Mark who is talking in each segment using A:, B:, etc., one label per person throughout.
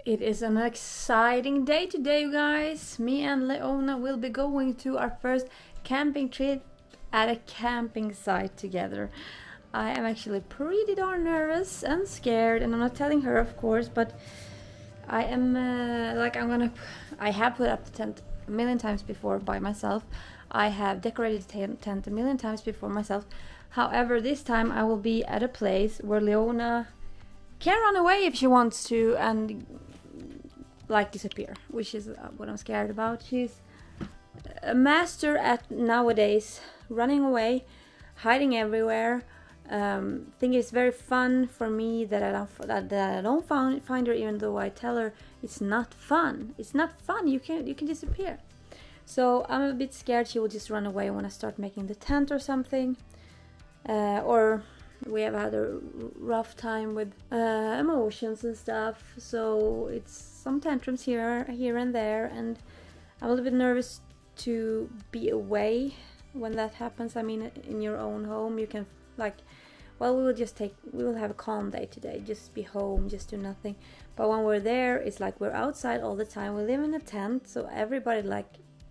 A: It is an exciting day today, you guys. Me and Leona will be going to our first camping trip at a camping site together. I am actually pretty darn nervous and scared, and I'm not telling her, of course, but I am I have put up the tent a million times before by myself. I have decorated the tent a million times before myself. However, this time I will be at a place where Leona can run away if she wants to and like disappear, which is what I'm scared about. She's a master at nowadays running away, hiding everywhere. Think it's very fun for me that I don't find her, even though I tell her it's not fun. It's not fun. You can disappear. So I'm a bit scared she will just run away when I start making the tent or something, or we have had a rough time with emotions and stuff. So it's some tantrums here and there, and I'm a little bit nervous to be away when that happens. I mean, in your own home, you can we will have a calm day today, just be home, just do nothing. But when we're there, it's like we're outside all the time. We live in a tent, so everybody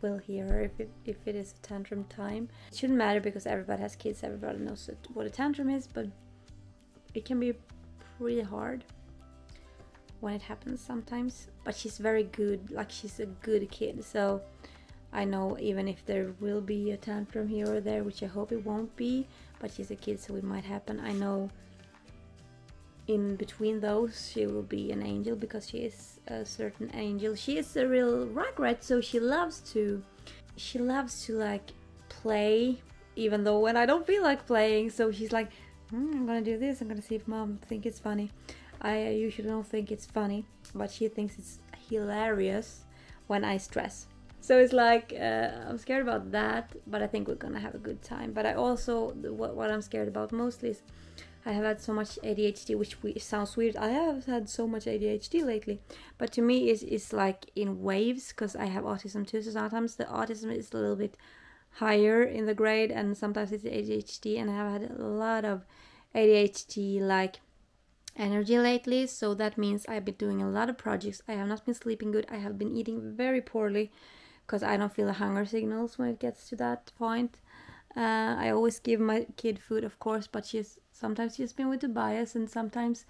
A: will hear her if it is a tantrum time. It shouldn't matter because everybody has kids, everybody knows what a tantrum is, but it can be pretty hard when it happens sometimes. But she's very good, she's a good kid, so I know even if there will be a tantrum here or there, which I hope it won't be, but she's a kid, so it might happen. I know in between those she will be an angel, because she is a certain angel. She is a real rugrat, so she loves to play, even though when I don't feel like playing. So she's like, I'm gonna do this, I'm gonna see if mom think it's funny. I usually don't think it's funny, but she thinks it's hilarious when I stress. So it's like, I'm scared about that, but I think we're gonna have a good time. But I also, what I'm scared about mostly is I have had so much ADHD, which sounds weird. I have had so much ADHD lately, but to me it's like in waves, because I have autism too. So sometimes the autism is a little bit higher in the grade, and sometimes it's ADHD, and I have had a lot of ADHD energy lately. So that means I've been doing a lot of projects. I have not been sleeping good. I have been eating very poorly, because I don't feel the hunger signals when it gets to that point. I always give my kid food, of course, but sometimes she's been with Tobias, and sometimes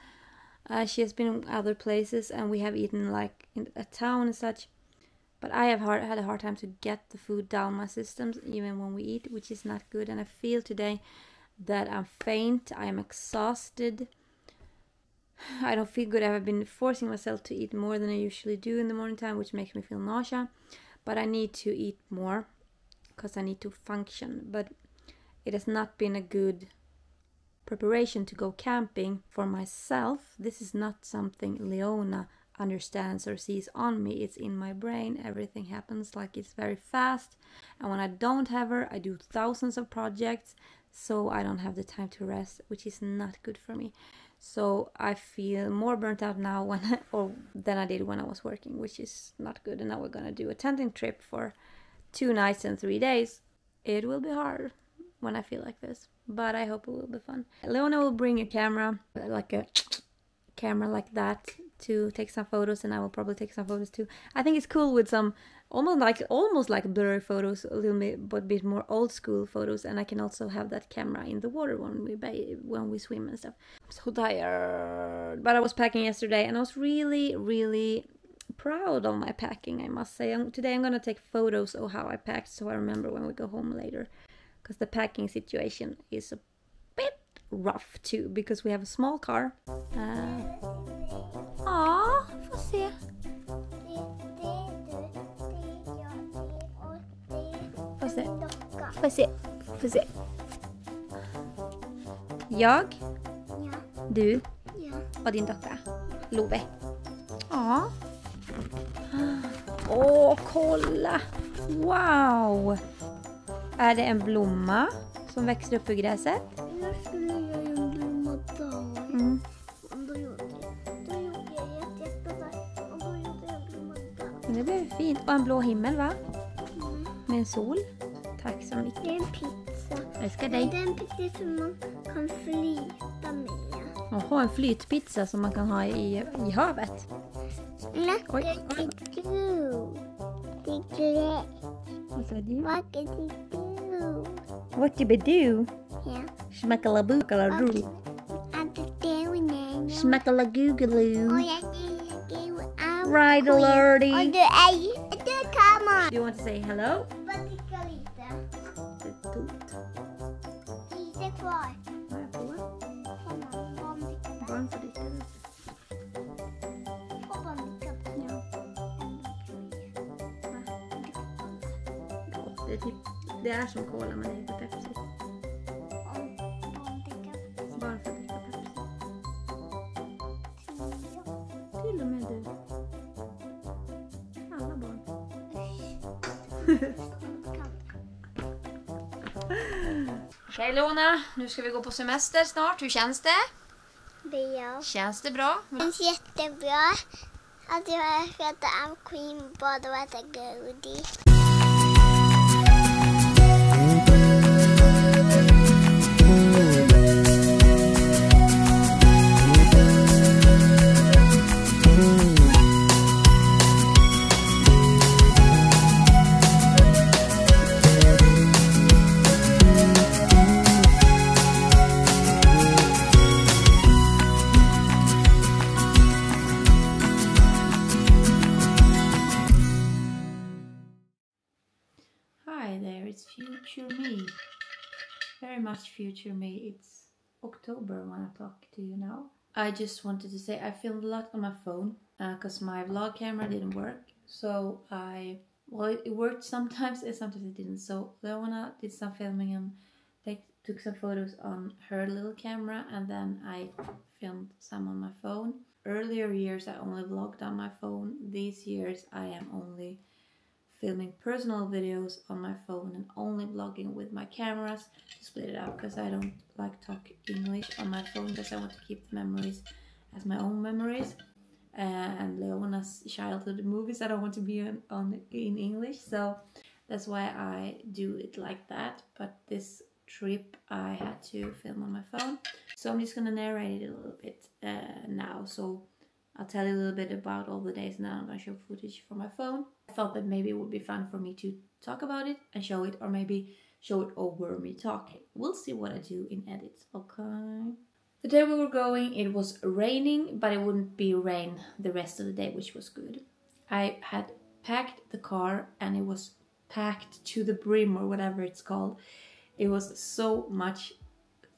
A: she has been in other places, and we have eaten in a town and such. But I have had a hard time to get the food down my systems, even when we eat, which is not good. And I feel today that I'm faint, I am exhausted, I don't feel good. I've been forcing myself to eat more than I usually do in the morning time, which makes me feel nausea. But I need to eat more because I need to function. But it has not been a good preparation to go camping for myself. This is not something Leona understands or sees on me. It's in my brain. Everything happens it's very fast. And when I don't have her, I do thousands of projects. So I don't have the time to rest, which is not good for me. So I feel more burnt out now than I did when I was working, which is not good. And now we're going to do a tenting trip for 2 nights and 3 days. It will be hard when I feel like this, but I hope it will be fun. Leona will bring a camera, a camera like that, to take some photos, and I will probably take some photos too. I think it's cool with some almost like blurry photos, a little bit more old school photos, and I can also have that camera in the water when we swim and stuff. I'm so tired, but I was packing yesterday, and I was really, really proud of my packing, I must say. Today I'm gonna take photos of how I packed, so I remember when we go home later, because the packing situation is a bit rough too, because we have a small car. Får se. Får se. Jag? Ja. Du? Ja. Och din docka? Love? Ja. Kolla! Wow! Är det en blomma som växer upp ur gräset?
B: Jag skulle göra en blomma där. Då gjorde jag jättebra. Och då gjorde jag blomma där.
A: Det blev fint. Och en blå himmel, va? Med en sol. Tack så mycket.
B: Det är en pizza.
A: Jag älskar dig.
B: Det är en pizza som man kan flyta med.
A: Jaha, en flytpizza som man kan ha i havet.
B: Look
A: Oi,
B: at
A: oi.
B: the do. The
A: Vad sa du?
B: What did you do?
A: What did we do?
B: Yeah.
A: Schmackalaboo,
B: Okay. At the doing it. Oh,
A: Schmackalagoogaloo.
B: yeah, yeah.
A: Right, alerty.
B: Come on.
A: Do you want to say hello?
B: Vad tycker lite?
A: Det är tomt.
B: Lite kvar.
A: Har jag provat?
B: Kom on, barn.
A: Barn får dricka lite. Det är typ, det är som cola men det heter Pepsi. Barn får dricka Pepsi. Till och med du. Alla barn. Hej Lona, nu ska vi gå på semester snart. Hur känns det?
B: Bra.
A: Känns det bra?
B: Det känns jättebra att jag har ätit all cream bad och ätit godis.
A: Hi there, it's future me. Very much future me. It's October when I talk to you now. I just wanted to say I filmed a lot on my phone because my vlog camera didn't work. So it worked sometimes and sometimes it didn't. So Leona did some filming and took some photos on her little camera and then I filmed some on my phone. Earlier years I only vlogged on my phone. These years I am only filming personal videos on my phone and only vlogging with my cameras to split it up because I don't like talk English on my phone because I want to keep the memories as my own memories and Leona's childhood movies I don't want to be in English, so that's why I do it like that. But this trip I had to film on my phone, so I'm just gonna narrate it a little bit now. So I'll tell you a little bit about all the days and then I'm gonna show footage from my phone. I thought that maybe it would be fun for me to talk about it and show it, or maybe show it over me talking. We'll see what I do in edits, okay? The day we were going, it was raining, but it wouldn't be rain the rest of the day, which was good. I had packed the car and it was packed to the brim or whatever it's called. It was so much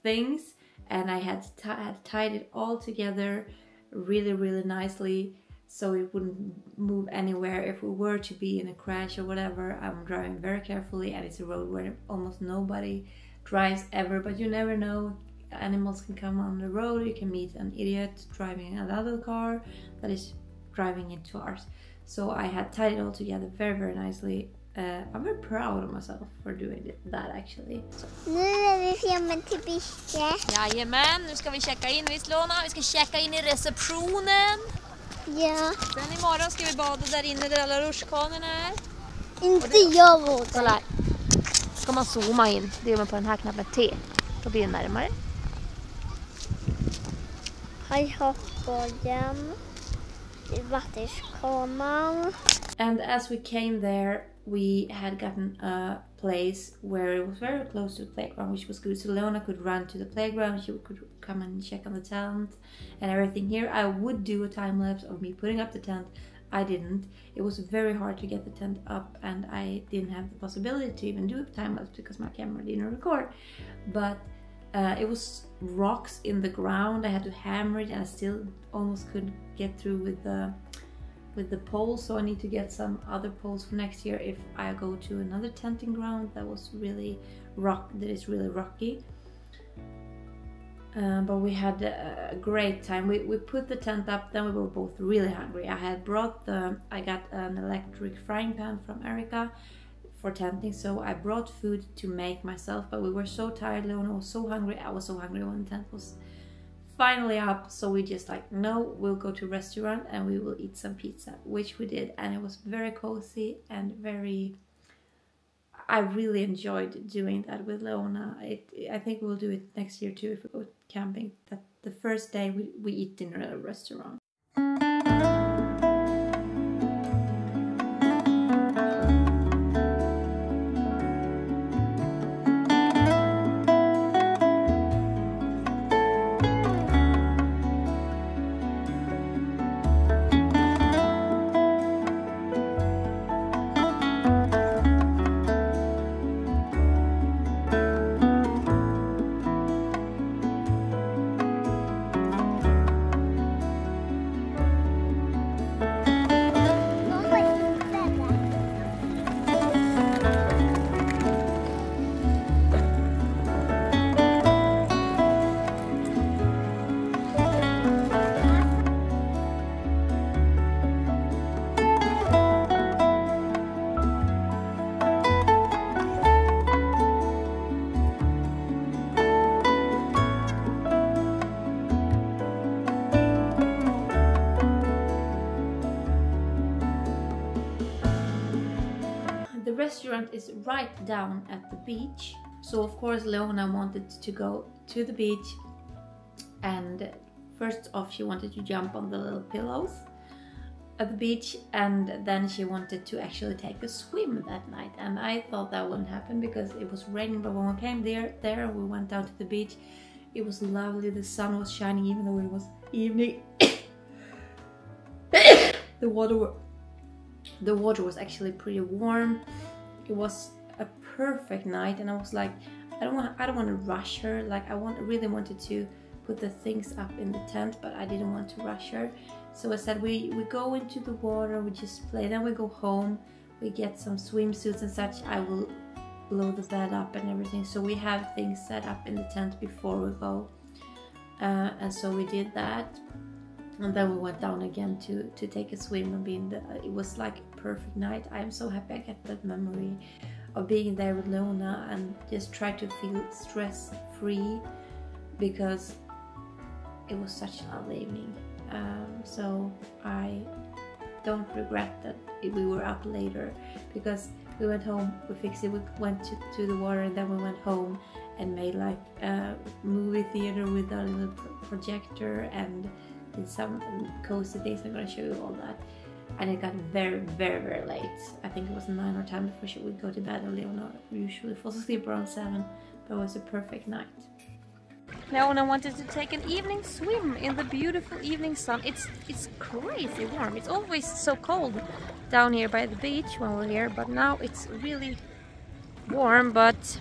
A: things and I had tied it all together really nicely so it wouldn't move anywhere if we were to be in a crash or whatever. I'm driving very carefully and it's a road where almost nobody drives ever, but you never know. Animals can come on the road, you can meet an idiot driving another car that is driving into ours. So I had tied it all together very nicely. I'm very proud of myself for doing that actually.
B: Nu är vi framme till Biske.
A: Jajamän, nu ska vi checka in, visst Lona? Vi ska checka in i receptionen.
B: Ja.
A: Sen imorgon ska vi bada där inne där alla rutschkanorna är.
B: Inte jag vågar.
A: Kolla här. Ska man zooma in, det gör man på den här knappen T. Då blir det närmare.
B: Här hoppborden. I vattenskanan.
A: And as we came there, we had gotten a place where it was very close to the playground, which was good. So Leona could run to the playground, she could come and check on the tent and everything. Here I would do a time lapse of me putting up the tent. I didn't. It was very hard to get the tent up and I didn't have the possibility to even do a time lapse because my camera didn't record. But it was rocks in the ground. I had to hammer it and I still almost couldn't get through with the poles, so I need to get some other poles for next year if I go to another tenting ground that is really rocky. But we had a great time. We put the tent up, then we were both really hungry. I got an electric frying pan from Erica for tenting, so I brought food to make myself, but we were so tired. Leona was so hungry, I was so hungry when the tent was finally up, so we just like, no, we'll go to a restaurant and we will eat some pizza, which we did, and it was very cozy and I really enjoyed doing that with Leona. I think we'll do it next year too if we go camping, that the first day we eat dinner at a restaurant. restaurant is right down at the beach. So of course Leona wanted to go to the beach, and first off she wanted to jump on the little pillows at the beach, and then she wanted to actually take a swim that night. And I thought that wouldn't happen because it was raining, but when we came there we went down to the beach. It was lovely, the sun was shining even though it was evening. The water was actually pretty warm. It was a perfect night, and I was like, I don't want to rush her. Like really wanted to put the things up in the tent, but I didn't want to rush her. So I said we go into the water, we just play, then we go home, we get some swimsuits and such. I will blow the bed up and everything, so we have things set up in the tent before we go. And so we did that, and then we went down again to take a swim and be in the. It was like a perfect night. I am so happy I get that memory of being there with Leona and just try to feel stress free, because it was such a lovely evening. So I don't regret that we were up later, because we went home, we fixed it, we went to the water, and then we went home and made like a movie theater with a little projector and did some cozy things. I'm gonna show you all that. And it got very, very, very late. I think it was 9 or 10 before she would go to bed, and Leona usually falls asleep around 7, but it was a perfect night. Leona wanted to take an evening swim in the beautiful evening sun. It's crazy warm. It's always so cold down here by the beach when we're here, but now it's really warm. But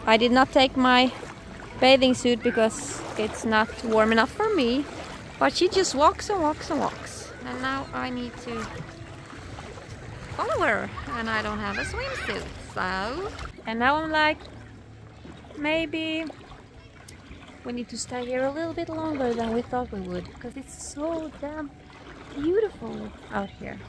A: I did not take my bathing suit because it's not warm enough for me. But she just walks and walks and walks. And now I need to follow her, and I don't have a swimsuit, so... And now I'm like, maybe we need to stay here a little bit longer than we thought we would, because it's so damn beautiful out here.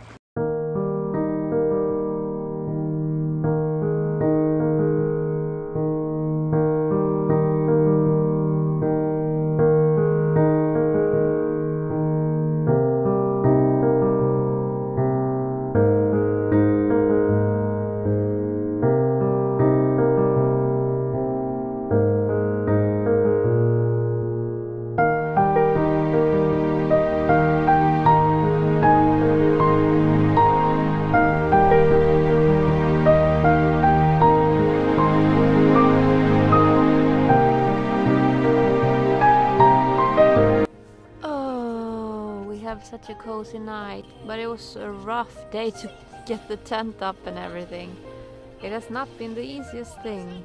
A: Such a cozy night, but it was a rough day to get the tent up and everything. It has not been the easiest thing,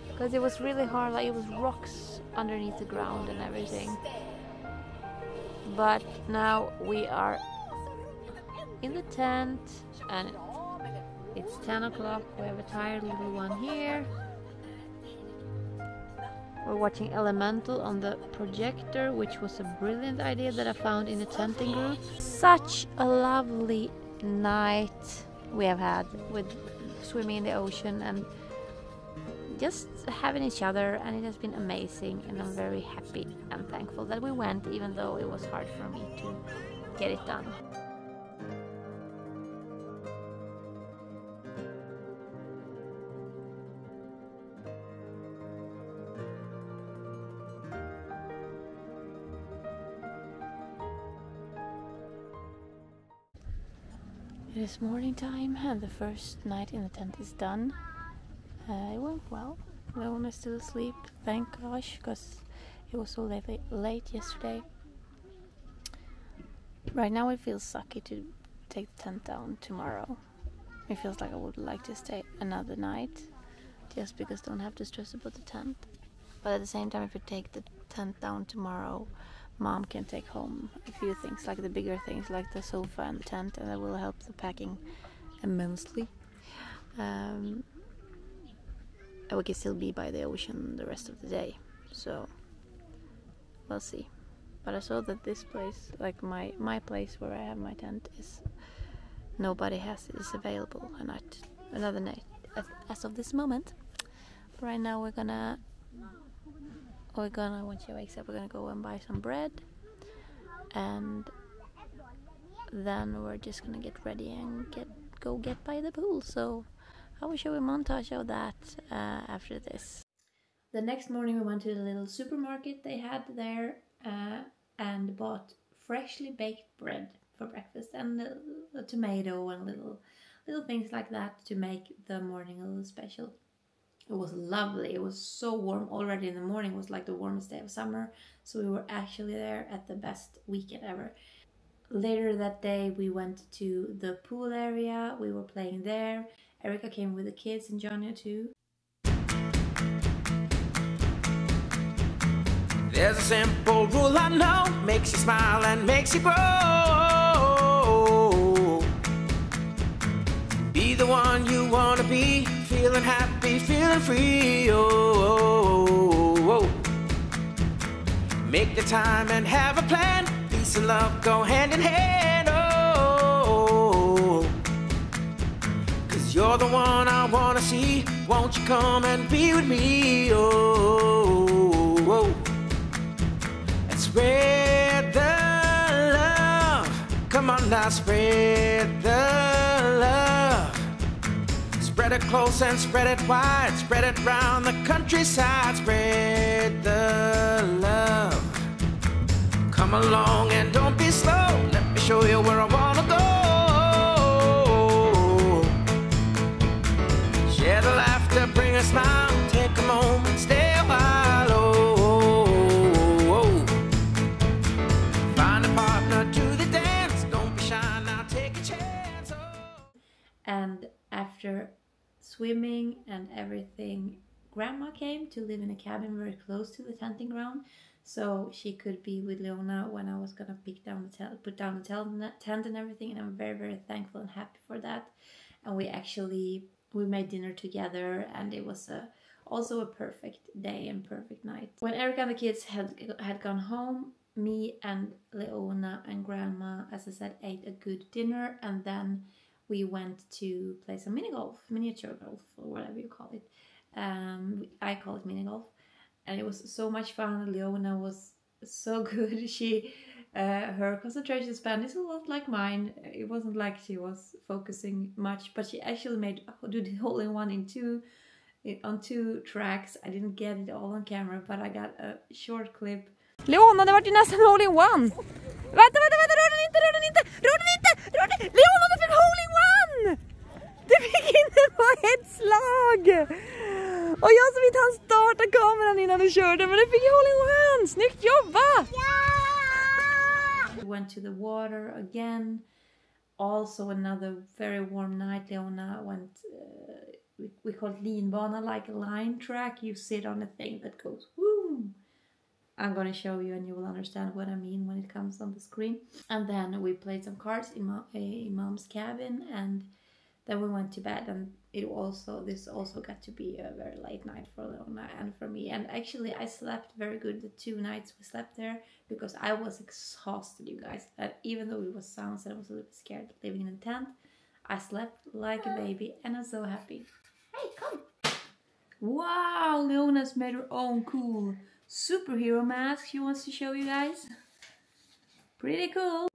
A: because it was really hard, like it was rocks underneath the ground and everything. But now we are in the tent, and it's 10 o'clock. We have a tired little one here. We're watching Elemental on the projector, which was a brilliant idea that I found in the tenting group. Such a lovely night we have had with swimming in the ocean and just having each other, and it has been amazing, and I'm very happy and thankful that we went, even though it was hard for me to get it done. It is morning time, and the first night in the tent is done. It went well. Leona is still asleep, thank gosh, because it was so late yesterday. Right now it feels sucky to take the tent down tomorrow. It feels like I would like to stay another night, just because I don't have to stress about the tent. But at the same time, if we take the tent down tomorrow, Mom can take home a few things, like the bigger things, like the sofa and the tent, and that will help the packing immensely. And we can still be by the ocean the rest of the day, so we'll see. But I saw that this place, like my place where I have my tent, is nobody has it, is available another night as of this moment. But right now we're gonna when she wakes up, we're gonna go and buy some bread, and then we're just gonna get ready and go get by the pool. So I will show a montage of that after this. The next morning we went to the little supermarket they had there and bought freshly baked bread for breakfast and a tomato and little things like that to make the morning a little special. It was lovely. It was so warm already in the morning. It was like the warmest day of summer. So we were actually there at the best weekend ever. Later that day we went to the pool area. We were playing there. Erica came with the kids and Johnny too.
C: There's a simple rule I know, makes you smile and makes you grow. Be the one you wanna be, feeling happy, feeling free. Make the time and have a plan. Peace and love go hand in hand. Cause you're the one I wanna see. Won't you come and be with me? Spread the love. Come on now, spread the love. Spread it close and spread it wide. Spread it round the countryside. Spread the love. Come along and don't be slow. Let me show you where I wanna go. Share the laughter, bring a smile. Take a moment, stay a while.
A: And after swimming and everything, Grandma came to live in a cabin very close to the tenting ground, so she could be with Leona when I was gonna put down the tent and everything. And I'm very, very thankful and happy for that. And we made dinner together, and it was also a perfect day and perfect night. When Erica and the kids had gone home, me and Leona and Grandma, as I said, ate a good dinner, and then we went to play some miniature golf, or whatever you call it. I call it mini golf, and it was so much fun. Leona was so good. Her concentration span is a lot like mine. It wasn't like she was focusing much, but she actually did the hole-in-one on two tracks. I didn't get it all on camera, but I got a short clip.
D: Leona, det var ju nästan hole-in-one! Vänta, rör den inte! Leona, du fick hole-in-one! Du fick in den på ett slag! Och jag som inte hann starta kameran innan du körde, men du fick hole-in-one! Snyggt jobbat!
A: We went to the water again. Also another very warm night. Leona went, we call it linbana, like a line track. You sit on a thing that goes woo! I'm gonna show you and you will understand what I mean when it comes on the screen. And then we played some cards in Mom's cabin, and then we went to bed. And this also got to be a very late night for Leona and for me. And actually I slept very good the 2 nights we slept there, because I was exhausted, you guys. Even though it was sounds and I was a little bit scared living in a tent, I slept like a baby and I'm so happy. Hey, come! Wow, Leona's made her own cool superhero mask she wants to show you guys. Pretty cool.